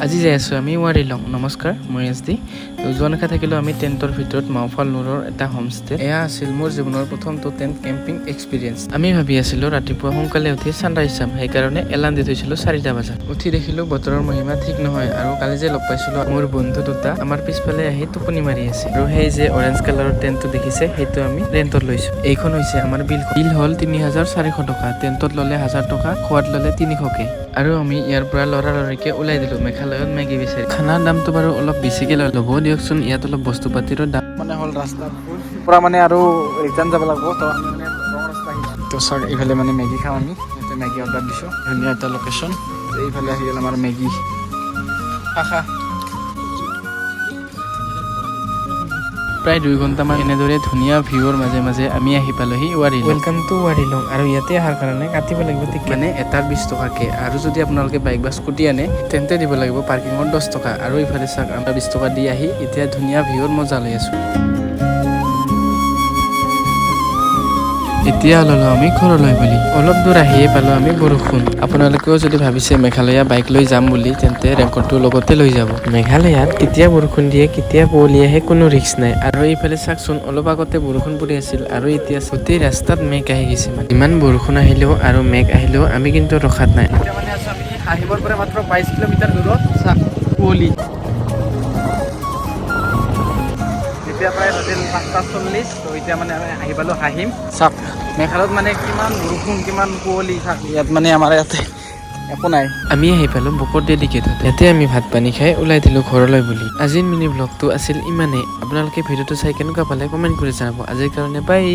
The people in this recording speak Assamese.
আজি যাই আছোঁ আমি ৱাৰিলং। নমস্কাৰ, মই এছডি। যোৱা নিশা থাকিলোঁ আমি টেণ্টৰ ভিতৰত মাওফাল নুৰৰ এটা হোমষ্টে। এয়া আছিল মোৰ জীৱনৰ প্ৰথমটো টেণ্ট কেম্পিং এক্সপিৰিয়েঞ্চ। আমি ভাবি আছিলোঁ ৰাতিপুৱা সোনকালে উঠি ছানৰাইজ চাম, সেইকাৰণে এলাৰ্ম দি থৈছিলোঁ 4টা বজাত। উঠি দেখিলোঁ বতৰৰ মহিমা ঠিক নহয়, আৰু কালি যে লগ পাইছিলোঁ মোৰ বন্ধু দুটা আমাৰ পিছফালে আহি টোপনি মাৰি আছে। আৰু সেই যে অৰেঞ্জ কালাৰৰ টেণ্টটো দেখিছে, সেইটো আমি ৰেণ্টত লৈছোঁ। এইখন হৈছে আমাৰ বিল হ'ল 3400 টকা। টেণ্টত ল'লে 1000 টকা, খোৱাত ল'লে 300কে। আৰু আমি ইয়াৰ পৰা লৰালৰিকে ওলাই দিলোঁ মেঘালয়ত মেগী বিচাৰি। খানাৰ দামটো বাৰু অলপ বেছিকে ল'ব দিয়কচোন, ইয়াত অলপ বস্তু পাতিৰো দাম মানে হ'ল ৰাস্তাত পৰা মানে আৰু ৰিটাৰ্ণ যাব লাগিব, তো আমি মানে ৰং ৰাস্তা আহিছোঁ। তো চাওক এইফালে মানে মেগী খাওঁ আমি, ইয়াতে মেগী অৰ্ডাৰ দিছোঁ। ধুনীয়া এটা লোকেশ্যন। এইফালে আহি গ'ল আমাৰ মেগী। খা প্ৰায় 2 ঘণ্টামান এনেদৰে ধুনীয়া ভিউৰ মাজে মাজে আমি আহি পালোহি ৱাৰিলং। Welcome to ৱাৰিলং। আৰু ইয়াতে অহাৰ কাৰণে কাটিব লাগিব টিকেট, মানে এটাৰ 20 টকাকে। আৰু যদি আপোনালোকে বাইক বা স্কুটি আনে তেন্তে দিব লাগিব পাৰ্কিঙত 10 টকা। আৰু ইফালে চাওক আমৰা 20 টকা দি আহি এতিয়া ধুনীয়া ভিউৰ মজা লৈ আছোঁ। এতিয়া ওলালো আমি ঘৰলৈ বুলি। অলপ দূৰ আহিয়ে পালোঁ আমি বৰষুণ। আপোনালোকেও যদি ভাবিছে মেঘালয়া বাইক লৈ যাম বুলি, তেন্তে ৰেইনকোটটো লগতে লৈ যাব। মেঘালয়াত কেতিয়া বৰষুণ দিয়ে কেতিয়া কুঁৱলী আহে কোনো ৰিস্ক নাই। আৰু এইফালে চাওকচোন, অলপ আগতে বৰষুণ পৰি আছিল আৰু এতিয়া গোটেই ৰাস্তাত মেঘ আহি গৈছে। ইমান বৰষুণ আহিলেও আৰু মেঘ আহিলেও আমি কিন্তু ৰখাত নাই। এতিয়া মানে আছোঁ আমি হাহিমৰ পৰা মাত্ৰ 22 কিলোমিটাৰ দূৰত। চাওক কুঁৱলী। এতিয়া প্ৰায় বাজিল 5:40। তো এতিয়া মানে আমি আহি পালোঁ হাহিম। চাওক মেঘালয়ত মানে কিমান বৰষুণ কিমান কুঁৱলী। চাওক ইয়াত মানে আমাৰ ইয়াতে একো নাই। আমি আহি পালোঁ বুকত ডেডিকেটত। ইয়াতে আমি ভাত পানী খাই ওলাই দিলোঁ ঘৰলৈ বুলি। আজিৰ মিনি ব্লগটো আছিল ইমানেই। আপোনালোকে ভিডিঅ'টো চাই কেনেকুৱা পালে কমেণ্ট কৰি জনাব। আজিৰ কাৰণে বাই।